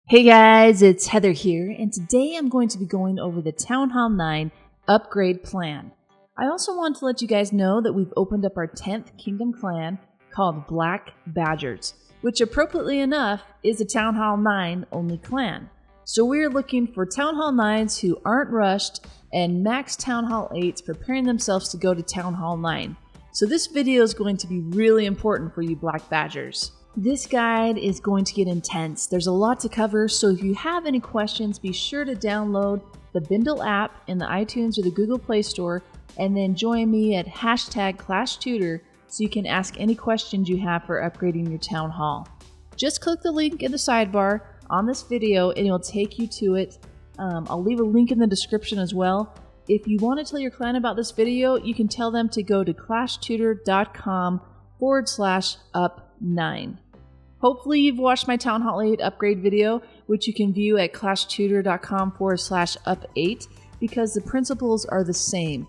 Hey guys, it's Heather here, and today I'm going to be going over the Town Hall 9 upgrade plan. I also want to let you guys know that we've opened up our 10th Kingdom clan called Black Badgers, which appropriately enough is a Town Hall 9 only clan. So we're looking for Town Hall 9s who aren't rushed and max Town Hall 8s preparing themselves to go to Town Hall 9. So this video is going to be really important for you Black Badgers. This guide is going to get intense. There's a lot to cover, so if you have any questions, be sure to download the Bindle app in the iTunes or the Google Play Store, and then join me at #ClashTutor so you can ask any questions you have for upgrading your Town Hall. Just click the link in the sidebar on this video and it'll take you to it. I'll leave a link in the description as well. If you want to tell your clan about this video, you can tell them to go to ClashTutor.com/up9. Hopefully you've watched my Town Hall 8 upgrade video, which you can view at ClashTutor.com/up8, because the principles are the same.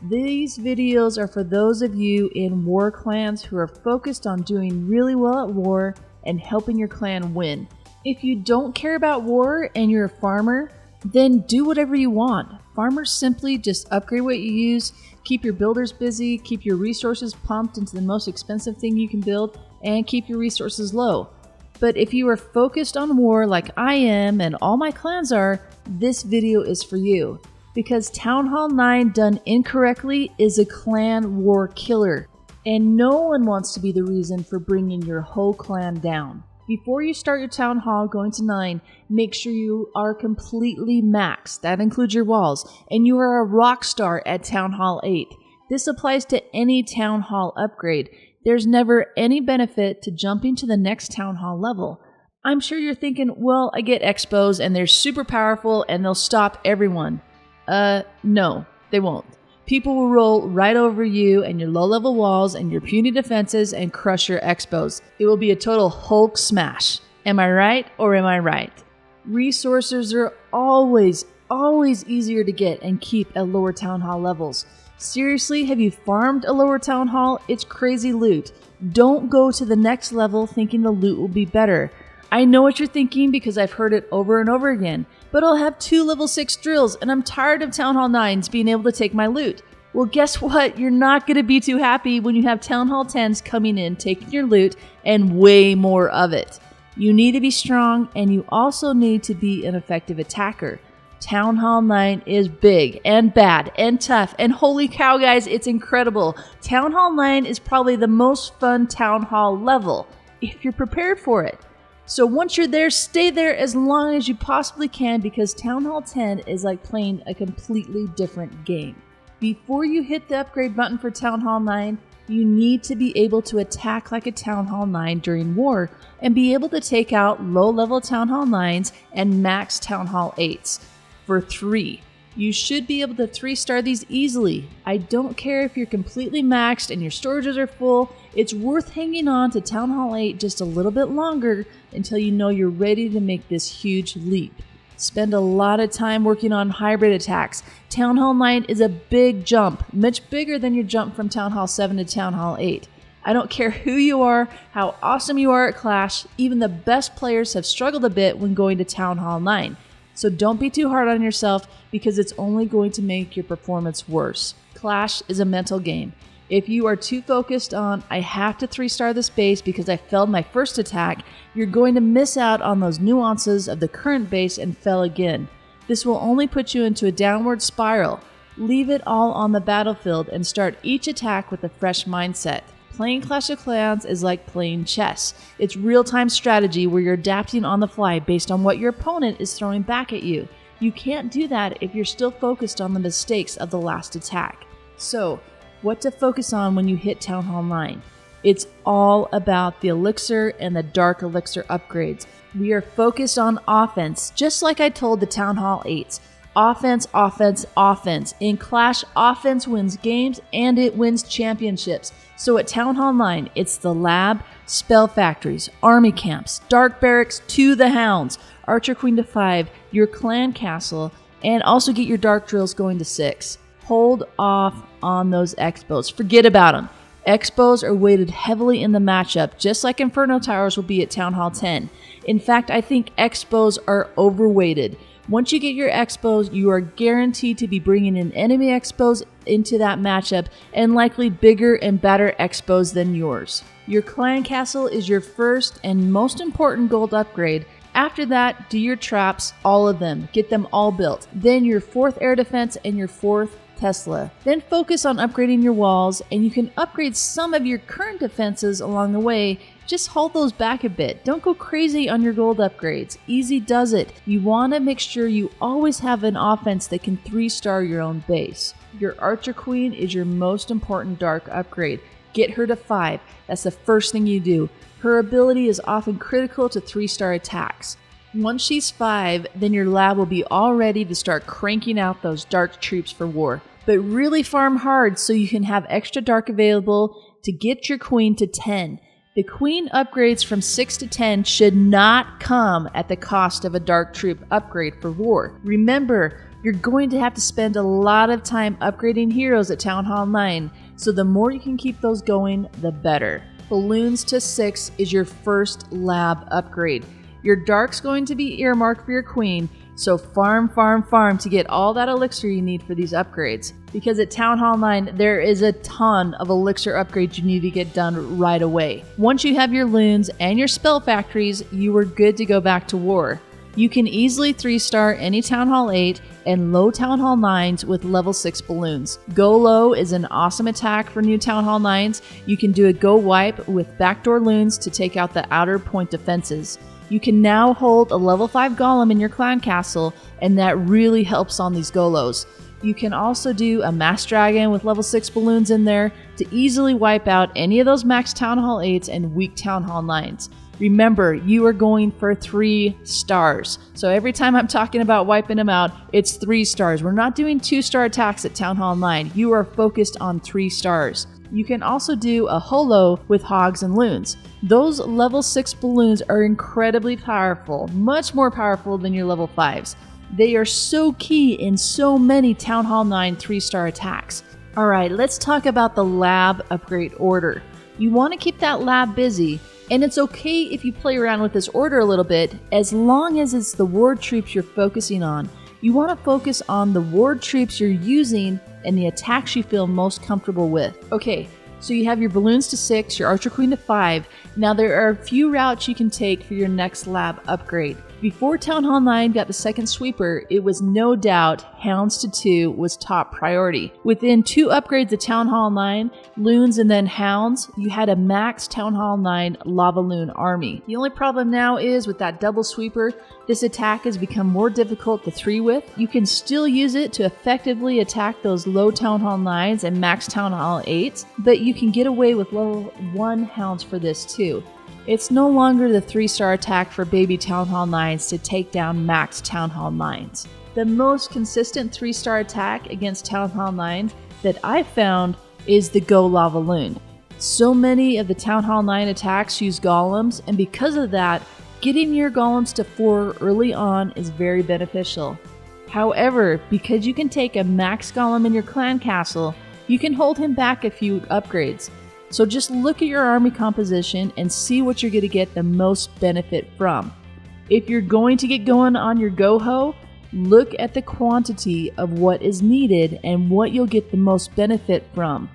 These videos are for those of you in war clans who are focused on doing really well at war and helping your clan win. If you don't care about war and you're a farmer, then do whatever you want. Farmers simply just upgrade what you use, keep your builders busy, keep your resources pumped into the most expensive thing you can build, and keep your resources low. But if you are focused on war like I am and all my clans are, this video is for you. Because Town Hall 9 done incorrectly is a clan war killer, and no one wants to be the reason for bringing your whole clan down. Before you start your Town Hall going to 9, make sure you are completely maxed. That includes your walls. And you are a rock star at Town Hall 8. This applies to any Town Hall upgrade. There's never any benefit to jumping to the next Town Hall level. I'm sure you're thinking, well, I get xbows and they're super powerful and they'll stop everyone. No, they won't. People will roll right over you and your low-level walls and your puny defenses and crush your xbows. It will be a total Hulk smash. Am I right or am I right? Resources are always easier to get and keep at lower Town Hall levels. Seriously, have you farmed a lower Town Hall? It's crazy loot. Don't go to the next level thinking the loot will be better. I know what you're thinking because I've heard it over and over again, but I'll have 2 level 6 drills and I'm tired of Town Hall 9s being able to take my loot. Well, guess what? You're not going to be too happy when you have Town Hall 10s coming in, taking your loot, and way more of it. You need to be strong, and you also need to be an effective attacker. Town Hall 9 is big and bad and tough, and holy cow guys, it's incredible. Town Hall 9 is probably the most fun Town Hall level, if you're prepared for it. So once you're there, stay there as long as you possibly can, because Town Hall 10 is like playing a completely different game. Before you hit the upgrade button for Town Hall 9, you need to be able to attack like a Town Hall 9 during war and be able to take out low-level Town Hall 9s and max Town Hall 8s. For 3. You should be able to 3-star these easily. I don't care if you're completely maxed and your storages are full, it's worth hanging on to Town Hall 8 just a little bit longer until you know you're ready to make this huge leap. Spend a lot of time working on hybrid attacks. Town Hall 9 is a big jump, much bigger than your jump from Town Hall 7 to Town Hall 8. I don't care who you are, how awesome you are at Clash, even the best players have struggled a bit when going to Town Hall 9. So don't be too hard on yourself because it's only going to make your performance worse. Clash is a mental game. If you are too focused on, I have to 3-star this base because I failed my first attack, you're going to miss out on those nuances of the current base and fail again. This will only put you into a downward spiral. Leave it all on the battlefield and start each attack with a fresh mindset. Playing Clash of Clans is like playing chess. It's real-time strategy where you're adapting on the fly based on what your opponent is throwing back at you. You can't do that if you're still focused on the mistakes of the last attack. So, what to focus on when you hit Town Hall 9? It's all about the Elixir and the Dark Elixir upgrades. We are focused on offense, just like I told the Town Hall 8s. Offense, offense, offense. In Clash, offense wins games and it wins championships. So at Town Hall 9, it's the lab, spell factories, army camps, dark barracks to the Hounds, Archer Queen to 5, your clan castle, and also get your dark drills going to 6. Hold off on those xbows. Forget about them. Xbows are weighted heavily in the matchup, just like Inferno Towers will be at Town Hall 10. In fact, I think Xbows are overweighted. Once you get your Xbows, you are guaranteed to be bringing in enemy Xbows into that matchup, and likely bigger and better Xbows than yours. Your clan castle is your first and most important gold upgrade. After that, do your traps, all of them. Get them all built. Then your 4th air defense and your 4th Tesla. Then focus on upgrading your walls, and you can upgrade some of your current defenses along the way. Just hold those back a bit. Don't go crazy on your gold upgrades. Easy does it. You want to make sure you always have an offense that can 3-star your own base. Your Archer Queen is your most important dark upgrade. Get her to 5. That's the first thing you do. Her ability is often critical to 3-star attacks. Once she's 5, then your lab will be all ready to start cranking out those dark troops for war. But really farm hard so you can have extra dark available to get your queen to 10. The queen upgrades from 6 to 10 should not come at the cost of a dark troop upgrade for war. Remember, you're going to have to spend a lot of time upgrading heroes at Town Hall 9, so the more you can keep those going, the better. Balloons to 6 is your first lab upgrade. Your dark's going to be earmarked for your queen, so farm to get all that elixir you need for these upgrades. Because at Town Hall 9, there is a ton of elixir upgrades you need to get done right away. Once you have your loons and your spell factories, you are good to go back to war. You can easily 3-star any Town Hall 8 and low Town Hall 9s with level 6 balloons. GoLo is an awesome attack for new Town Hall 9s. You can do a GoWiPe with backdoor loons to take out the outer point defenses. You can now hold a level 5 Golem in your clan castle, and that really helps on these GoLos. You can also do a Mass Dragon with level 6 balloons in there to easily wipe out any of those max Town Hall 8s and weak Town Hall 9s. Remember, you are going for 3 stars. So every time I'm talking about wiping them out, it's 3 stars. We're not doing 2-star attacks at Town Hall 9. You are focused on 3 stars. You can also do a holo with hogs and loons. Those level 6 balloons are incredibly powerful, much more powerful than your level 5s. They are so key in so many Town Hall 9 3-star attacks. Alright, let's talk about the lab upgrade order. You want to keep that lab busy, and it's okay if you play around with this order a little bit, as long as it's the ward troops you're focusing on. You want to focus on the ward troops you're using and the attacks you feel most comfortable with. Okay, so you have your balloons to 6, your Archer Queen to 5. Now there are a few routes you can take for your next lab upgrade. Before Town Hall 9 got the second sweeper, it was no doubt Hounds to 2 was top priority. Within 2 upgrades of Town Hall 9, Loons and then Hounds, you had a max Town Hall 9 LavaLoon army. The only problem now is with that double sweeper, this attack has become more difficult to 3 with. You can still use it to effectively attack those low Town Hall 9s and max Town Hall 8s, but you can get away with level 1 Hounds for this too. It's no longer the 3-star attack for baby Town Hall 9s to take down max Town Hall 9s. The most consistent 3-star attack against Town Hall 9s that I've found is the GoLavaLoon. So many of the Town Hall 9 attacks use golems, and because of that, getting your golems to 4 early on is very beneficial. However, because you can take a max golem in your clan castle, you can hold him back a few upgrades. So just look at your army composition and see what you're going to get the most benefit from. If you're going to get going on your GoHo, look at the quantity of what is needed and what you'll get the most benefit from.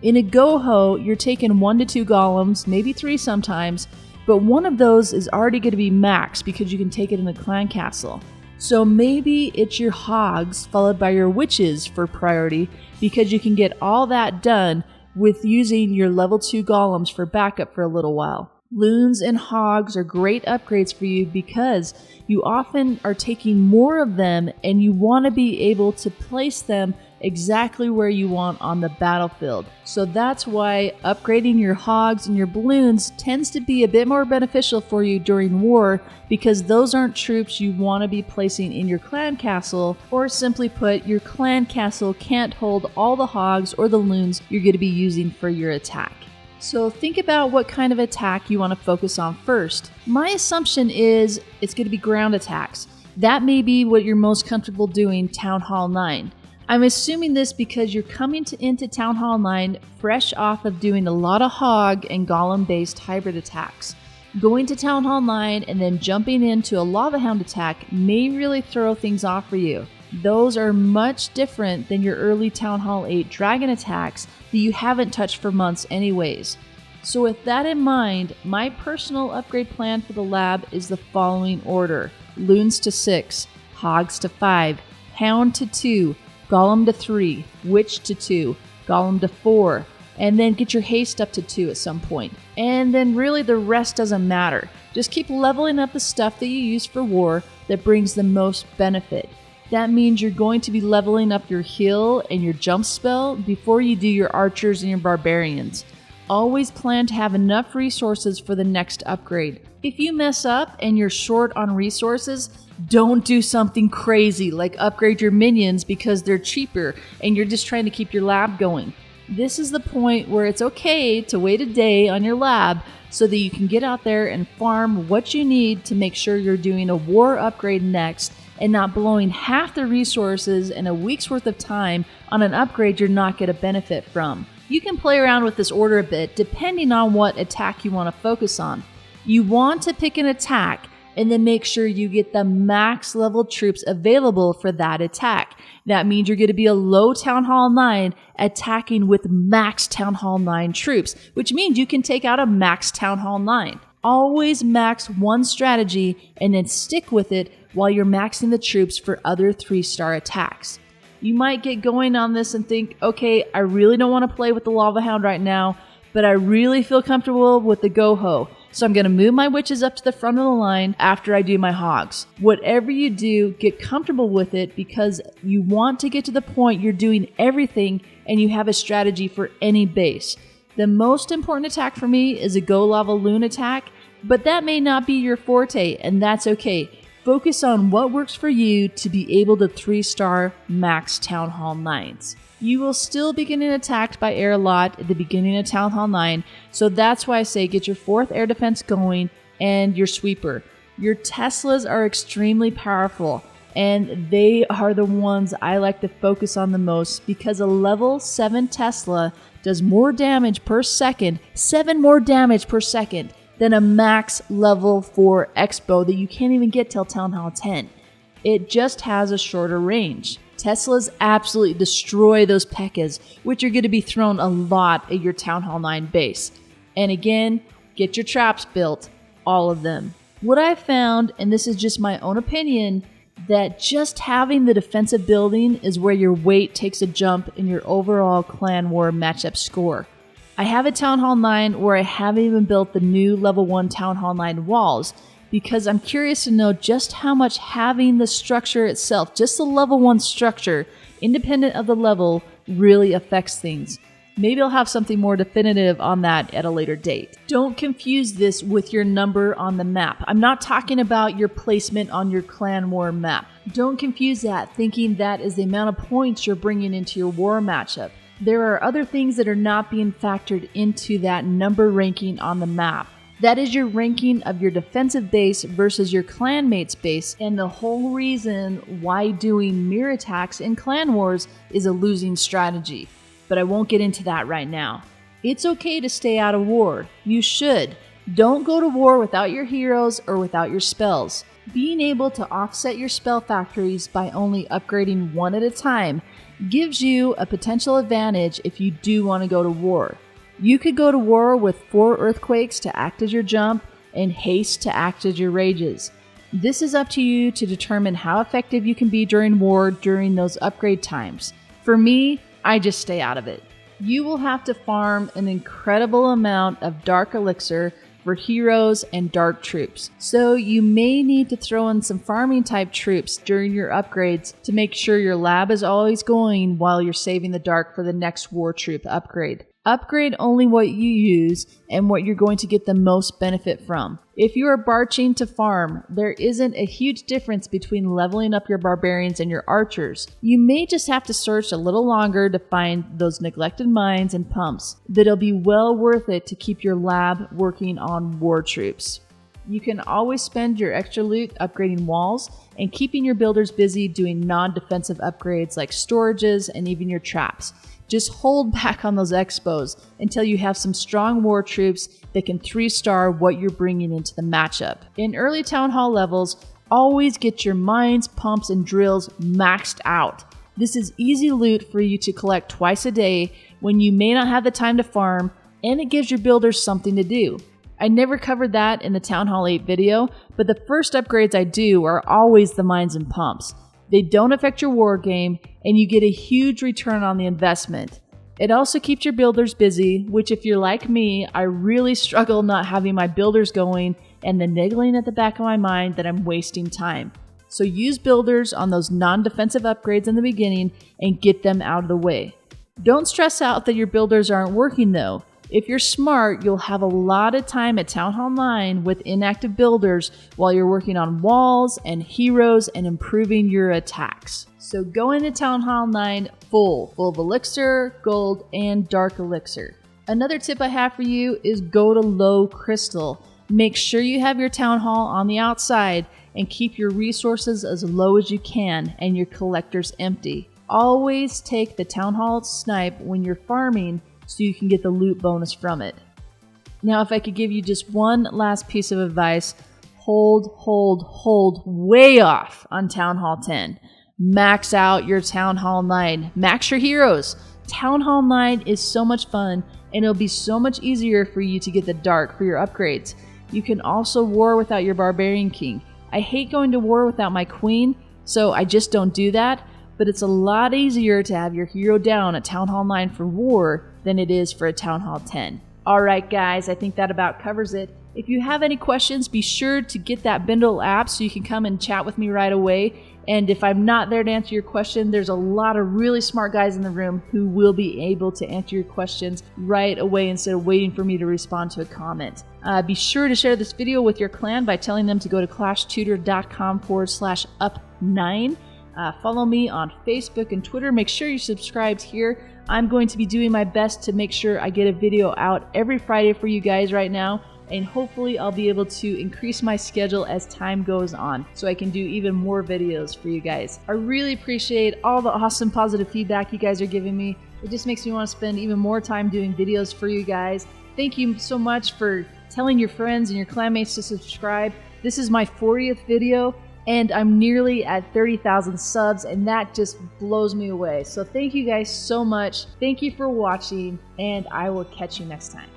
In a GoHo, you're taking 1 to 2 golems, maybe 3 sometimes, but one of those is already going to be max because you can take it in the clan castle. So maybe it's your hogs followed by your witches for priority because you can get all that done with using your level 2 golems for backup for a little while. Loons and hogs are great upgrades for you because you often are taking more of them and you want to be able to place them exactly where you want on the battlefield. So that's why upgrading your hogs and your balloons tends to be a bit more beneficial for you during war, because those aren't troops you want to be placing in your clan castle, or simply put, your clan castle can't hold all the hogs or the loons you're going to be using for your attack. So think about what kind of attack you want to focus on first. My assumption is it's going to be ground attacks. That may be what you're most comfortable doing Town Hall 9. I'm assuming this because you're coming into Town Hall 9 fresh off of doing a lot of Hog and Golem based hybrid attacks. Going to Town Hall 9 and then jumping into a Lava Hound attack may really throw things off for you. Those are much different than your early Town Hall 8 Dragon attacks that you haven't touched for months anyways. So with that in mind, my personal upgrade plan for the lab is the following order. Loons to 6, Hogs to 5, Hound to 2, Golem to 3, Witch to 2, Golem to 4, and then get your haste up to 2 at some point. And then really the rest doesn't matter. Just keep leveling up the stuff that you use for war that brings the most benefit. That means you're going to be leveling up your heal and your jump spell before you do your archers and your barbarians. Always plan to have enough resources for the next upgrade. If you mess up and you're short on resources, don't do something crazy like upgrade your minions because they're cheaper and you're just trying to keep your lab going. This is the point where it's okay to wait a day on your lab so that you can get out there and farm what you need to make sure you're doing a war upgrade next and not blowing half the resources and a week's worth of time on an upgrade you're not going to benefit from. You can play around with this order a bit depending on what attack you want to focus on. You want to pick an attack and then make sure you get the max level troops available for that attack. That means you're going to be a low Town Hall 9 attacking with max Town Hall 9 troops, which means you can take out a max Town Hall 9. Always max one strategy and then stick with it while you're maxing the troops for other 3-star attacks. You might get going on this and think, okay, I really don't want to play with the Lava Hound right now, but I really feel comfortable with the GoHo. So I'm going to move my witches up to the front of the line after I do my hogs. Whatever you do, get comfortable with it because you want to get to the point you're doing everything and you have a strategy for any base. The most important attack for me is a GoLavaLoon attack, but that may not be your forte, and that's okay. Focus on what works for you to be able to 3-star max Town Hall 9s. You will still be getting attacked by air a lot at the beginning of Town Hall 9, so that's why I say get your 4th air defense going and your sweeper. Your Teslas are extremely powerful, and they are the ones I like to focus on the most because a level 7 Tesla does more damage per second, 7 more damage per second, than a max level 4 xbow that you can't even get till Town Hall 10. It just has a shorter range. Teslas absolutely destroy those P.E.K.K.A.s, which are going to be thrown a lot at your Town Hall 9 base. And again, get your traps built, all of them. What I found, and this is just my own opinion, that just having the defensive building is where your weight takes a jump in your overall clan war matchup score. I have a Town Hall 9 where I haven't even built the new level 1 Town Hall 9 walls because I'm curious to know just how much having the structure itself, just the level 1 structure, independent of the level, really affects things. Maybe I'll have something more definitive on that at a later date. Don't confuse this with your number on the map. I'm not talking about your placement on your clan war map. Don't confuse that thinking that is the amount of points you're bringing into your war matchup. There are other things that are not being factored into that number ranking on the map. That is your ranking of your defensive base versus your clanmate's base, and the whole reason why doing mirror attacks in clan wars is a losing strategy. But I won't get into that right now. It's okay to stay out of war. You should. Don't go to war without your heroes or without your spells. Being able to offset your spell factories by only upgrading one at a time gives you a potential advantage if you do want to go to war. You could go to war with 4 earthquakes to act as your jump and haste to act as your rages. This is up to you to determine how effective you can be during war during those upgrade times. For me, I just stay out of it. You will have to farm an incredible amount of dark elixir for heroes and dark troops. So you may need to throw in some farming type troops during your upgrades to make sure your lab is always going while you're saving the dark for the next war troop upgrade. Upgrade only what you use and what you're going to get the most benefit from. If you are barching to farm, there isn't a huge difference between leveling up your barbarians and your archers. You may just have to search a little longer to find those neglected mines and pumps, but it'll be well worth it to keep your lab working on war troops. You can always spend your extra loot upgrading walls and keeping your builders busy doing non-defensive upgrades like storages and even your traps. Just hold back on those xbows until you have some strong war troops that can 3-star what you're bringing into the matchup. In early Town Hall levels, always get your mines, pumps, and drills maxed out. This is easy loot for you to collect twice a day when you may not have the time to farm, and it gives your builders something to do. I never covered that in the Town Hall 8 video, but the first upgrades I do are always the mines and pumps. They don't affect your war game, and you get a huge return on the investment. It also keeps your builders busy, which if you're like me, I really struggle not having my builders going and the niggling at the back of my mind that I'm wasting time. So use builders on those non-defensive upgrades in the beginning and get them out of the way. Don't stress out that your builders aren't working though. If you're smart, you'll have a lot of time at Town Hall 9 with inactive builders while you're working on walls and heroes and improving your attacks. So go into Town Hall 9 full of elixir, gold, and dark elixir. Another tip I have for you is go to low crystal. Make sure you have your Town Hall on the outside and keep your resources as low as you can and your collectors empty. Always take the Town Hall snipe when you're farming so you can get the loot bonus from it. Now, if I could give you just one last piece of advice, hold way off on Town Hall 10. Max out your Town Hall 9. Max your heroes. Town Hall 9 is so much fun, and it'll be so much easier for you to get the dark for your upgrades. You can also war without your Barbarian King. I hate going to war without my Queen, so I just don't do that, but it's a lot easier to have your hero down at Town Hall 9 for war than it is for a Town Hall 10. Alright guys, I think that about covers it. If you have any questions, be sure to get that Bindle app so you can come and chat with me right away. And if I'm not there to answer your question, there's a lot of really smart guys in the room who will be able to answer your questions right away instead of waiting for me to respond to a comment. Be sure to share this video with your clan by telling them to go to classtutor.com/up9. Follow me on Facebook and Twitter. Make sure you're subscribed here. I'm going to be doing my best to make sure I get a video out every Friday for you guys right now, and hopefully I'll be able to increase my schedule as time goes on so I can do even more videos for you guys. I really appreciate all the awesome positive feedback you guys are giving me. It just makes me want to spend even more time doing videos for you guys. Thank you so much for telling your friends and your clanmates to subscribe. This is my 40th video, and I'm nearly at 30,000 subs, and that just blows me away. So thank you guys so much. Thank you for watching, and I will catch you next time.